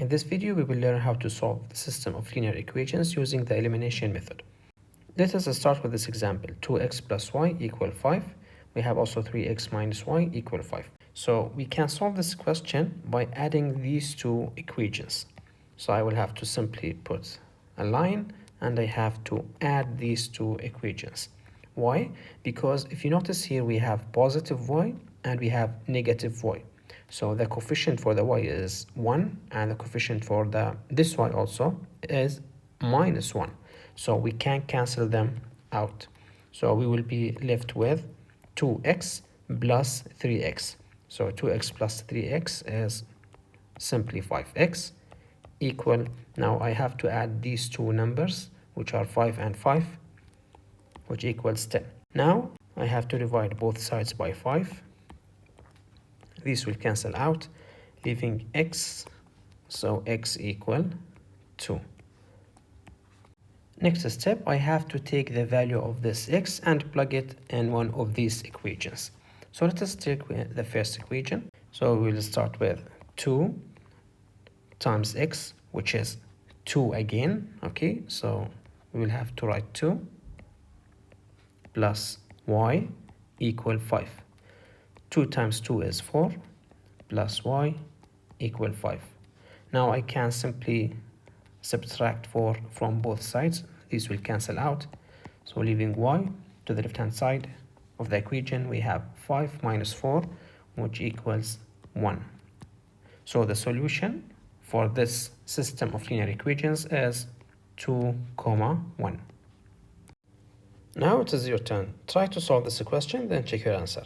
In this video, we will learn how to solve the system of linear equations using the elimination method. Let us start with this example. 2x plus y equal 5. We have also 3x minus y equal 5. So we can solve this question by adding these two equations. So I will have to simply put a line and I have to add these two equations. Why? Because if you notice here, we have positive y and we have negative y. So the coefficient for the y is 1 and the coefficient for this y also is minus 1. So we can cancel them out. So we will be left with 2x plus 3x. So 2x plus 3x is simply 5x equal. Now I have to add these two numbers, which are 5 and 5, which equals 10. Now I have to divide both sides by 5. These will cancel out, leaving x, so x equal 2. Next step, I have to take the value of this x and plug it in one of these equations. So let us take the first equation. So we will start with 2 times x, which is 2 again. Okay, so we will have to write 2 plus y equal 5. 2 times 2 is 4 plus y equal 5. Now I can simply subtract 4 from both sides. These will cancel out. So leaving y to the left hand side of the equation, we have 5 minus 4, which equals 1. So the solution for this system of linear equations is 2, 1. Now it is your turn. Try to solve this question, then check your answer.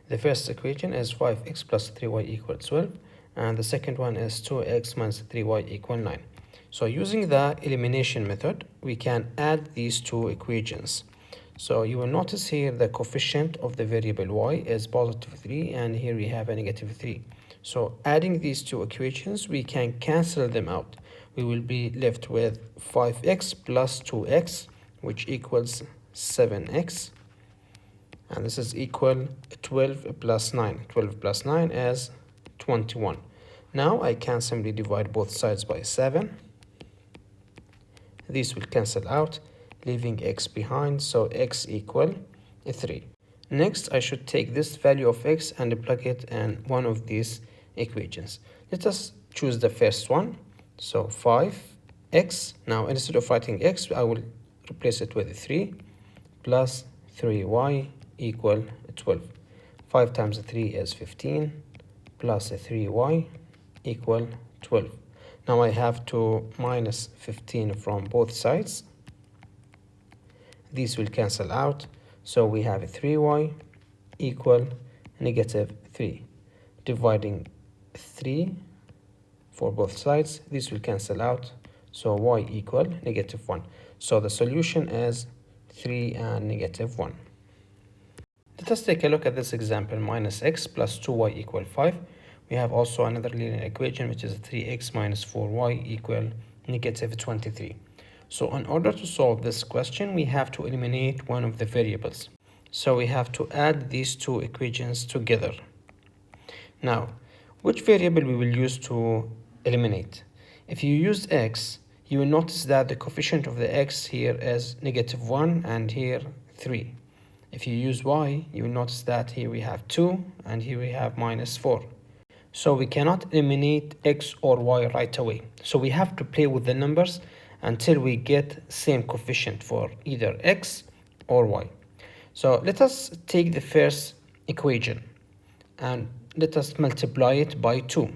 The first equation is 5x plus 3y equals 12, and the second one is 2x minus 3y equal 9. So using the elimination method, we can add these two equations. So you will notice here the coefficient of the variable y is positive 3, and here we have a negative 3. So adding these two equations, we can cancel them out. We will be left with 5x plus 2x, which equals 7x. And this is equal 12 plus 9. 12 plus 9 is 21. Now I can simply divide both sides by 7. These will cancel out, leaving x behind, so x equal 3. Next, I should take this value of x and plug it in one of these equations. Let us choose the first one. So 5x. Now instead of writing x, I will replace it with 3 plus 3y equal 12. 5 times 3 is 15 plus 3y equal 12. Now I have to minus 15 from both sides. These will cancel out. So we have 3y equal negative 3. Dividing 3 for both sides, these will cancel out. So y equal negative 1. So the solution is 3 and negative 1. Let us take a look at this example. Minus x plus 2y equal 5. We have also another linear equation, which is 3x minus 4y equal negative 23. So in order to solve this question, we have to eliminate one of the variables. So we have to add these two equations together. Now, which variable we will use to eliminate? If you use x, you will notice that the coefficient of the x here is negative 1 and here 3. If you use y, you will notice that here we have 2 and here we have minus 4. So we cannot eliminate x or y right away. So we have to play with the numbers until we get same coefficient for either x or y. So let us take the first equation and let us multiply it by 2.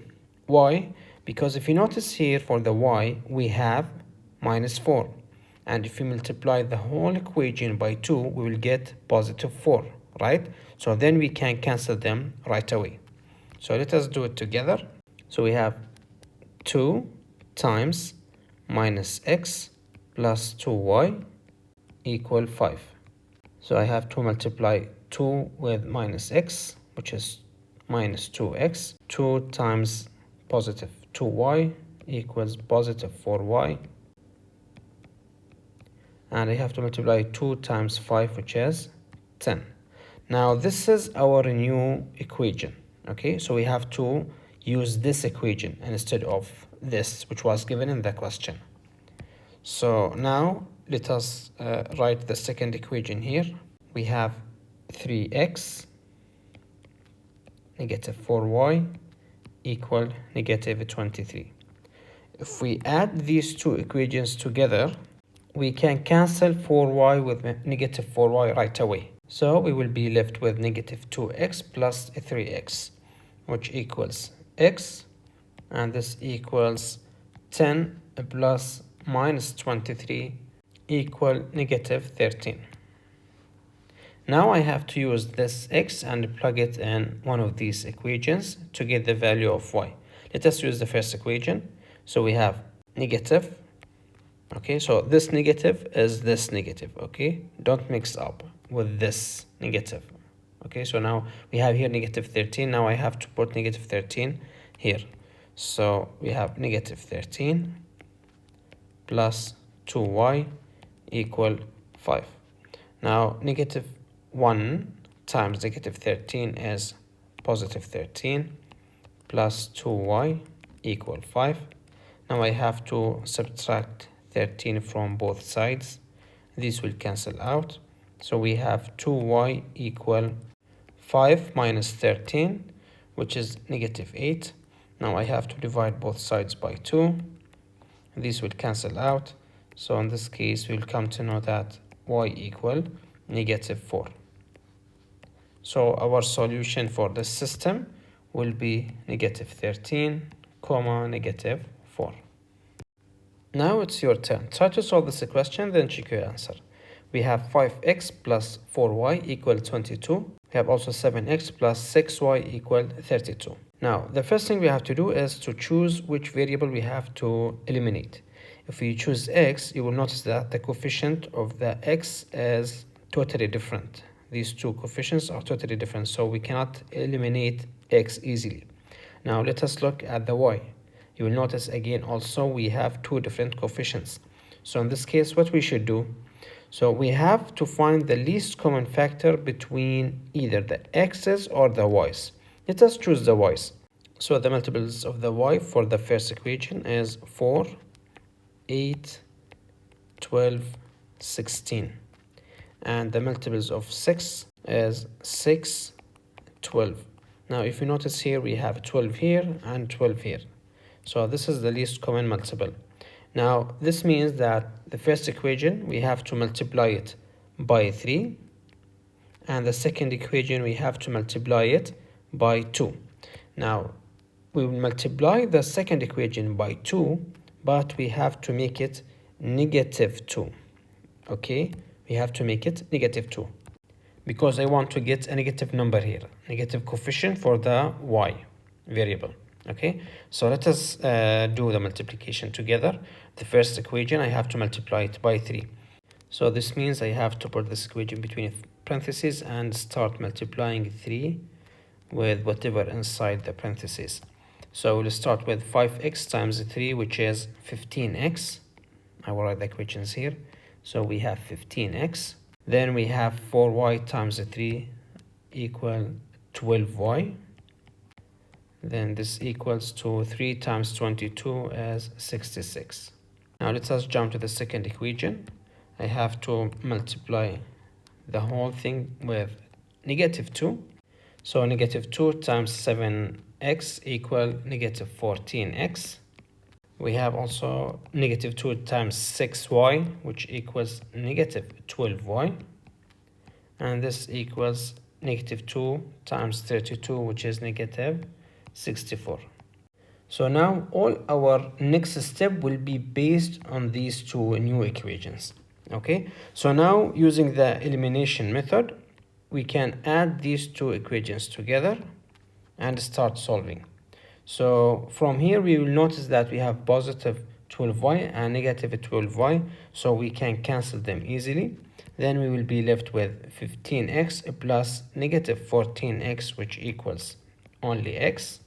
Why? Because if you notice here for the y, we have minus 4. And if you multiply the whole equation by 2, we will get positive 4, right? So then we can cancel them right away. So let us do it together. So we have 2 times minus x plus 2y equal 5. So I have to multiply 2 with minus x, which is minus 2x. 2 times positive 2y equals positive 4y. And I have to multiply 2 times 5, which is 10. Now this is our new equation. Okay, so we have to use this equation instead of this, which was given in the question. So now let us write the second equation here. We have 3x negative 4y equal negative 23. If we add these two equations together, we can cancel 4y with negative 4y right away. So we will be left with negative 2x plus 3x, which equals x, and this equals 10 plus minus 23 equal negative 13. Now I have to use this x and plug it in one of these equations to get the value of y. Let us use the first equation. So we have negative. Okay, so this negative is this negative. Okay, don't mix up with this negative. Okay, so now we have here negative 13. Now I have to put negative 13 here. So we have negative 13 plus 2y equal 5. Now negative 1 times negative 13 is positive 13 plus 2y equal 5. Now I have to subtract 13 from both sides. These will cancel out. So we have 2y equal 5 minus 13, which is negative 8. Now I have to divide both sides by 2. These will cancel out. So in this case, we'll come to know that y equal negative 4. So our solution for this system will be negative 13, comma, negative 4. Now it's your turn. Try to solve this question, then check your answer. We have 5x plus 4y equal 22. We have also 7x plus 6y equal 32. Now, the first thing we have to do is to choose which variable we have to eliminate. If we choose x, you will notice that the coefficient of the x is totally different. These two coefficients are totally different, so we cannot eliminate x easily. Now, let us look at the y. You will notice again also we have two different coefficients. So in this case, what we should do, so we have to find the least common factor between either the x's or the y's. Let us choose the y's. So the multiples of the y for the first equation is 4, 8, 12, 16. And the multiples of 6 is 6, 12. Now if you notice here, we have 12 here and 12 here. So this is the least common multiple. Now this means that the first equation, we have to multiply it by 3. And the second equation, we have to multiply it by 2. Now we will multiply the second equation by 2, but we have to make it negative 2. Okay, we have to make it negative 2 because I want to get a negative number here, negative coefficient for the y variable. Okay, so let us do the multiplication together. The first equation, I have to multiply it by 3. So this means I have to put this equation between parentheses and start multiplying 3 with whatever inside the parentheses. So we'll start with 5x times 3, which is 15x. I will write the equations here. So we have 15x. Then we have 4y times 3 equal 12y. Then this equals to 3 times 22 as 66. Now let us jump to the second equation. I have to multiply the whole thing with negative 2. So negative 2 times 7x equal negative 14x. We have also negative 2 times 6y, which equals negative 12y. And this equals negative 2 times 32, which is negative 64. So now all our next step will be based on these two new equations. Okay, so now using the elimination method, we can add these two equations together and start solving. So from here we will notice that we have positive 12y and negative 12y, so we can cancel them easily. Then we will be left with 15x plus negative 14x, which equals only x,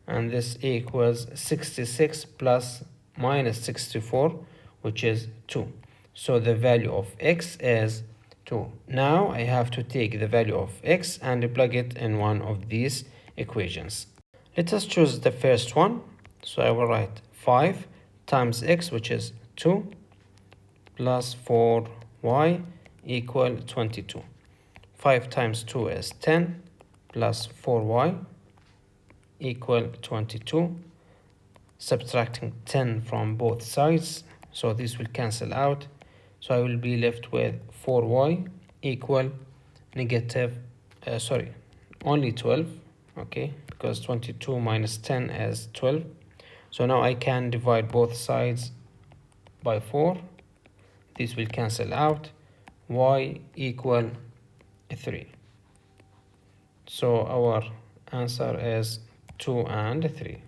and this equals 66 plus minus 64, which is 2. So the value of x is 2. Now I have to take the value of x and plug it in one of these equations. Let us choose the first one. So I will write 5 times x, which is 2, plus 4y equal 22. 5 times 2 is 10, plus 4y equal 22. Subtracting 10 from both sides, so this will cancel out. So I will be left with 4y equal negative, only 12, okay, because 22 minus 10 is 12. So now I can divide both sides by 4. This will cancel out. Y equal 3. So our answer is 2 and 3.